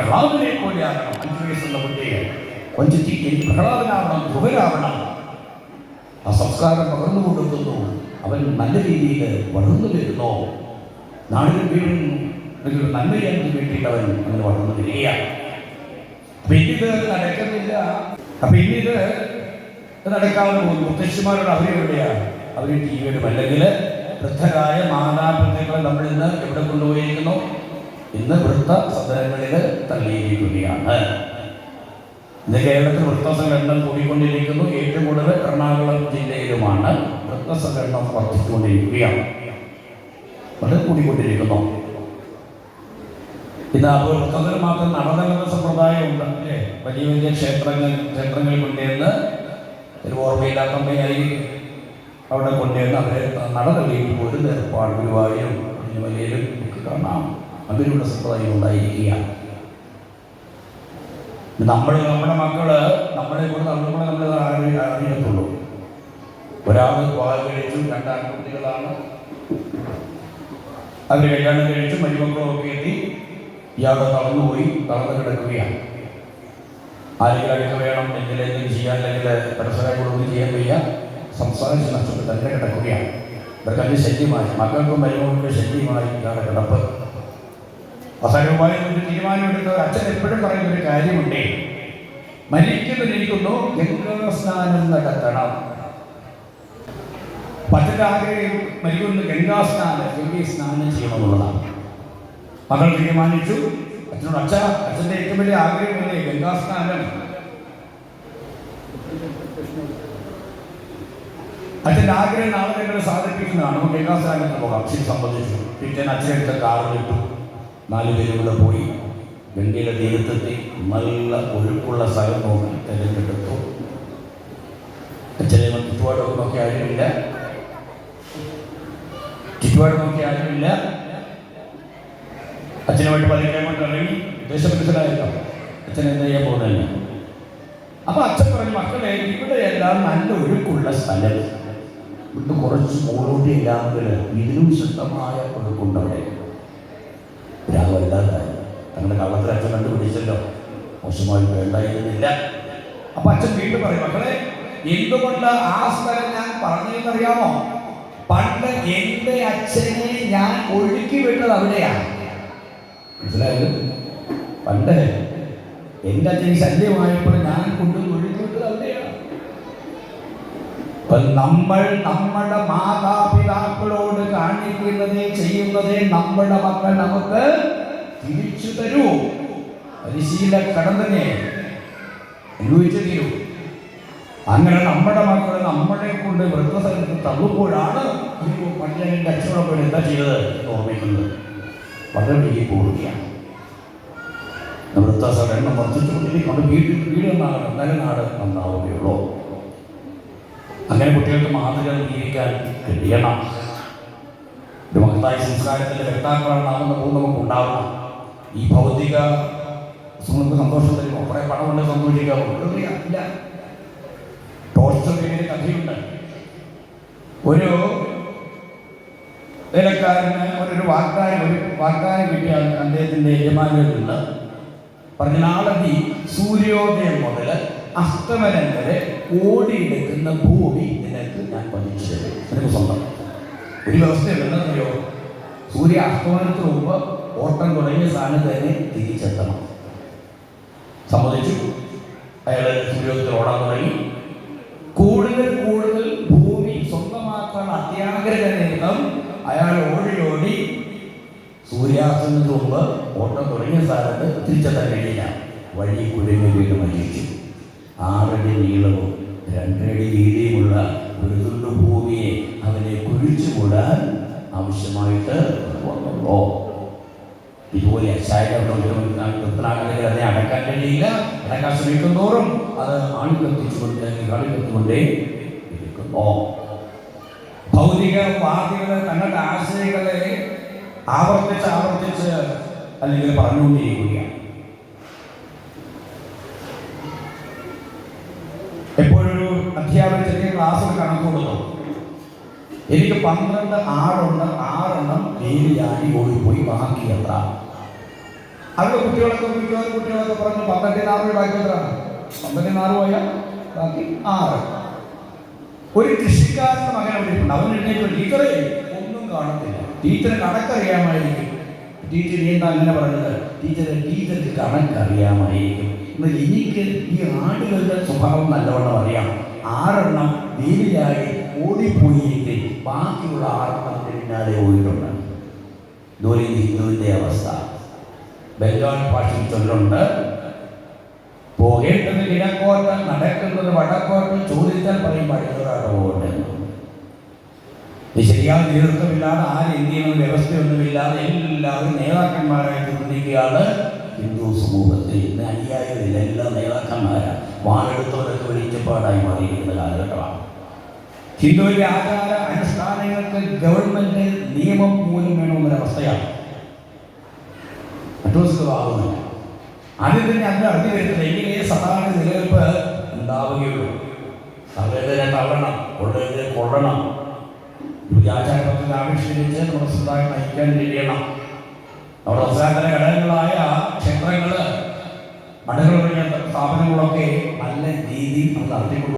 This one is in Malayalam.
പ്രഹ്ലാദനെ പോലെയാകണം. 5 വയസ്സുള്ള കുട്ടിയെ കൊഞ്ചിച്ച് എനിക്ക് പ്രഹ്ലാദനാവണം, ധ്രുവനാവണം. ആ സംസ്കാരം പകർന്നു കൊടുക്കുന്നു. അവൻ നല്ല രീതിയിൽ വളർന്നു വരുന്നു. നാടിനും വീടും നന്മ ചെയ്യാൻ വേണ്ടിയിട്ട് അവൻ അങ്ങനെ വളർന്നു വരികയാണ്. പിന്നീട് നടക്കുന്നില്ല. പിന്നീട് നടക്കാവുന്ന പോകുന്നു. മുത്തശ്ശിമാരുടെ അവരെവിടെയാണ്? അവർ ടിവിയിലും അല്ലെങ്കിൽ വൃദ്ധരായ മാതാപിതാക്കളെ നമ്മൾ ഇന്ന് എവിടെ കൊണ്ടുപോയിരിക്കുന്നു? ഇന്ന് വൃദ്ധസദനങ്ങളിൽ തള്ളിയിരിക്കുകയാണ്. ഇന്ന് കേരളത്തിൽ വൃദ്ധസംഘടന കൂടിക്കൊണ്ടിരിക്കുന്നു. ഏറ്റവും കൂടുതൽ എറണാകുളം ജില്ലയിലുമാണ് വൃദ്ധസംഘടന വർദ്ധിച്ചുകൊണ്ടിരിക്കുകയാണ്. വളരെ കൂടിക്കൊണ്ടിരിക്കുന്നു. ഇന്ന് അപ്പോൾ വൃദ്ധസദനം മാത്രം നടനങ്ങളുടെ സമ്പ്രദായം ഉണ്ട് അല്ലേ? വലിയ വലിയ ക്ഷേത്രങ്ങളിൽ കൊണ്ടുവന്ന് ഒരു ഓർമ്മയില്ലാത്തമ്മയായി അവിടെ കൊണ്ടുവന്ന് അവരെ നടകളിലേക്ക് പോലും ഏർപ്പാട് ഗുരുവായൂരും വലിയലും ഒക്കെ കാണാം. അതിനുള്ള സമ്പ്രദായം ഉണ്ടായിരിക്കുകയാണ്. നമ്മുടെ മക്കള് നമ്മളെ കൂടെ നമ്മൾ അറിയത്തുള്ളൂ. ഒരാൾ വിവാഹം കഴിച്ചു, 2 ആൺകുട്ടികളാണ്. അവർ കല്യാണം കഴിച്ചു, മരുമക്കളൊക്കെ എത്തി. ഇയാളെ തളർന്നുപോയി, തളർന്നു കിടക്കുകയാണ്. ആരെങ്കിലും അടുത്ത് വേണം, എന്തെങ്കിലും ചെയ്യാൻ, അല്ലെങ്കിൽ പരസ്പരം കൂടെ ഒന്നും ചെയ്യാൻ വയ്യ. സംസാരിച്ച് നഷ്ടപ്പെട്ട് തന്നെ കിടക്കുകയാണ്. ഇവർക്ക് അതിന് ശല്യമായി, മക്കൾക്കും മരുമകൾക്കും ശല്യമായി ഇയാളുടെ കിടപ്പ്. അവസാനവുമായി ഒരു തീരുമാനമെടുത്ത അച്ഛൻ എപ്പോഴും പറയുന്നൊരു കാര്യമുണ്ടേ, മരിക്കുന്നിരിക്കുന്നു ഗംഗാസ്നാനം നടത്തണം. പറ്റത്തെ ആഗ്രഹം മരിക്കുന്നു ഗംഗാ സ്നാനം ചെയ്യണമെന്നുള്ളതാണ്. മകൾ തീരുമാനിച്ചു. അച്ഛനോട് അച്ഛൻ്റെ ഏറ്റവും വലിയ ആഗ്രഹമല്ലേ ഗംഗാസ്നാനം. അച്ഛൻ്റെ ആഗ്രഹം നാളെ ഞങ്ങൾ സാധിപ്പിക്കുന്നതാണ്. നമുക്ക് ഗംഗാസ്നാനത്തിന് പോകാം. അച്ഛൻ സമ്മതിച്ചു. പിറ്റേന്ന് അച്ഛനെടുത്ത കാറിലിട്ടു. 4 പേരും കൂടെ പോയി ഗംഗയുടെ തീരത്തെത്തി. നല്ല ഒഴുക്കുള്ള സ്ഥലം നോക്കി തെരഞ്ഞെടുത്തു. അച്ഛനെ ചുറ്റുപാടൊക്കെ നോക്കി ആരുമില്ല. അച്ഛനുമായിട്ട് പതിക്കാൻ കൊണ്ട് ഇറങ്ങി. ഉദ്ദേശം മനസ്സിലായല്ലോ അച്ഛൻ എന്താ ചെയ്യാൻ പോകുന്നതല്ല. അപ്പൊ അച്ഛൻ പറഞ്ഞു, മക്കളെ ഇവിടെയെല്ലാം നല്ല ഒഴുക്കുള്ള സ്ഥലം, ഇത് കുറച്ച് മുകളോട്ടി ഇല്ലാമെങ്കിൽ ഇതിനും ശക്തമായ ഒഴുക്കുണ്ട് അവിടെ. ഒരാളല്ലാതായി അങ്ങനെ കള്ളത്തിൽ അച്ഛൻ കണ്ടുപിടിച്ചല്ലോ. മോശമായി വേണ്ടായിരുന്നില്ല. അപ്പൊ അച്ഛൻ വീണ്ടും പറയും, മക്കളെ എന്തുകൊണ്ട് ആ സ്ഥലം ഞാൻ പറഞ്ഞതെന്നറിയാമോ? പണ്ട് എൻ്റെ അച്ഛനെ ഞാൻ ഒഴുക്കി വിട്ടത് അവിടെയാണ്. മനസ്സിലായത്? പണ്ട് എൻ്റെ അച്ഛന് ശല്യമായപ്പോൾ ഞാൻ കൊണ്ടുപോയി ഒഴുക്കി വിട്ടത് അവിടെയാണ്. നമ്മൾ നമ്മുടെ മാതാപിതാക്കളോട് കാണിക്കുന്നതേ ചെയ്യുന്നതേ നമ്മുടെ മക്കൾ നമുക്ക് തിരിച്ചു തരൂ. പരിശീല കടന്നനെ അനുഭവിച്ചു തീരൂ. അങ്ങനെ നമ്മുടെ മക്കൾ നമ്മളെ കൊണ്ട് വൃദ്ധസദനത്തിൽ തള്ളുമ്പോഴാണ് പണ്ട് എൻ്റെ അച്ഛനോടൊപ്പം എന്താ ചെയ്തത് എന്ന് ഓർമ്മിക്കുന്നത്. വളരെ വലിയ പോവുകയാണ്. വൃദ്ധസദനം വർദ്ധിച്ചുകൊണ്ടിരിക്കുന്നത്. വീട് നന്നാകണം, നല്ല നാട് നന്നാവുകയുള്ളൂ. അങ്ങനെ കുട്ടികൾക്ക് മാതൃക ജീവിക്കാൻ കഴിയണം. ഒരു മഹത്തായ സംസ്കാരത്തിൻ്റെ വ്യക്താക്കളാണെന്നാകുന്ന പോകും നമുക്ക് ഉണ്ടാവണം. ഈ ഭൗതിക സന്തോഷം തരുമോ? കുറേ പണം കൊണ്ട് സന്തോഷിക്കാമോ? ഇല്ല. ടോർച്ചറിന്റെ കഥയുണ്ട്. ഒരു വേലക്കാരന് ഒരു വാഗ്ദാനം കിട്ടിയ അദ്ദേഹത്തിൻ്റെ യജമാനരുണ്ട്. പറഞ്ഞ നാളെ സൂര്യോദയം മുതൽ അസ്തമനം വരെ ഓടിയെടുക്കുന്ന ഭൂമി നിനക്ക് ഞാൻ പതിച്ചു തരും. നിനക്ക് സ്വന്തം. ഒരു വ്യവസ്ഥയുണ്ടെന്നറിയോ? സൂര്യ അസ്തമനത്തിന് മുമ്പ് ഓട്ടം തുടങ്ങിയ സ്ഥാനത്ത് തന്നെ തിരിച്ചെത്തണം. സമ്മതിച്ചു. അയാൾ സൂര്യോദയത്തിൽ ഓടാൻ തുടങ്ങി. കൂടുതൽ ഭൂമി സ്വന്തമാക്കാൻ അത്യാഗ്രഹം അയാൾ ഓടി സൂര്യാസ്തമനത്തിന് മുമ്പ് ഓട്ടം തുടങ്ങിയ സ്ഥാനത്ത് തിരിച്ചെത്താൻ കഴിയില്ല. വഴി കുഴഞ്ഞു വീട് മരിച്ചു. 6 അടി നീളവും 2 അടി വീതിയുമുള്ള ഒരു തുണ്ട് ഭൂമിയെ അവനെ കുഴിച്ചു കൂടാൻ ആവശ്യമായിട്ട് വന്നല്ലോ. ഇതുപോലെ അശായത്തിൽ അതിനെ അടക്കാൻ കഴിയില്ല. അടക്കാൻ ശ്രമിക്കും തോറും അത് ആളിക്കത്തിച്ചുകൊണ്ടേ ഇരിക്കുന്നു. ഭൗതികവാദികൾ തങ്ങളുടെ ആശയങ്ങളെ ആവർത്തിച്ച് അല്ലെങ്കിൽ പറഞ്ഞുകൊണ്ടിരിക്കുകയാണ്. എപ്പോഴൊരു അധ്യാപകൻ ചെറിയ ക്ലാസ്സിൽ കണക്ക് കൊടുത്തു. എനിക്ക് 12 ആടുണ്ട്, 6 വേലി ചാടി ഓടിപ്പോയി, ബാക്കി എത്ര? അവരുടെ കുട്ടികളൊക്കെ പറഞ്ഞു 12 ബാക്കി എത്രയാണ്? 12 പോയാൽ ബാക്കി 6. ഒരു കൃഷിക്കാരന്റെ മകൻ അവിടെ ഉണ്ട്. അവൻ എഴുന്നേറ്റ് ടീച്ചറെ ഒന്നും കാണത്തില്ല. ടീച്ചർ കണക്കറിയാമായിരിക്കും. ടീച്ചർ എന്താ അങ്ങനെ പറഞ്ഞത്? ടീച്ചർക്ക് കണക്കറിയാമായിരിക്കും. എന്നാൽ എനിക്ക് ഈ ആടുകളുടെ സ്വഭാവം നല്ലവണ്ണം അറിയാം. 6 വീലിലായി ഓടിപ്പോയിട്ട് ബാക്കിയുള്ള 6 പിന്നാലെ ഓടിയിട്ടുണ്ട്. ഇതൊരു ഹിന്ദുവിൻ്റെ അവസ്ഥ. ബംഗാൾ ഭാഷയിൽ ചൊല്ലുണ്ട്, പോകേണ്ടത് കിഴക്കോട്ട്, നടക്കുന്നത് വടക്കോട്ട്, ചോദിച്ചാൽ പറയും പടിഞ്ഞാറോട്ട് പോകേണ്ടത്. ഇത് ശരിയായ നേതൃത്വമില്ലാതെ ആരെന്തെയ്യുന്ന വ്യവസ്ഥയൊന്നുമില്ലാതെ എല്ലാവരും നേതാക്കന്മാരായി ചിന്തിക്കുകയാണ് ഹിന്ദു സമൂഹത്തിൽ. ഇന്ന് അനുയായികളില്ല, എല്ലാം നേതാക്കന്മാരാണ്. വാളെടുത്തവരൊക്കെ വെളിച്ചപ്പാടായി മാറിയിരിക്കുന്ന കാലഘട്ടമാണ്. ഹിന്ദുവിൻ്റെ ആചാര അനുഷ്ഠാനങ്ങൾക്ക് ഗവൺമെന്റ് നിയമം മൂലം വേണമെന്നൊരവസ്ഥയാണ്. മറ്റു ആകുന്നില്ല. ആദ്യം തന്നെ അത് അറിഞ്ഞു വരുന്നത് എങ്കിലേ സമാന നിലനിൽപ്പ് ഉണ്ടാവുകയുള്ളൂ. തള്ളേതിനെ തള്ളണം, കൊള്ളേതിനെ കൊള്ളണം. ആചാരത്തിൽ ആവിഷ്കരിച്ച് നമ്മുടെ സമുദായം നയിക്കാൻ കഴിയണം. നമ്മുടെ സംസ്ഥാനത്തിലെ ഘടകങ്ങളായ ക്ഷേത്രങ്ങൾ, മഠങ്ങൾ തുടങ്ങിയ സ്ഥാപനങ്ങളൊക്കെ നല്ല രീതിയിൽ നടത്തിക്കൊണ്ടു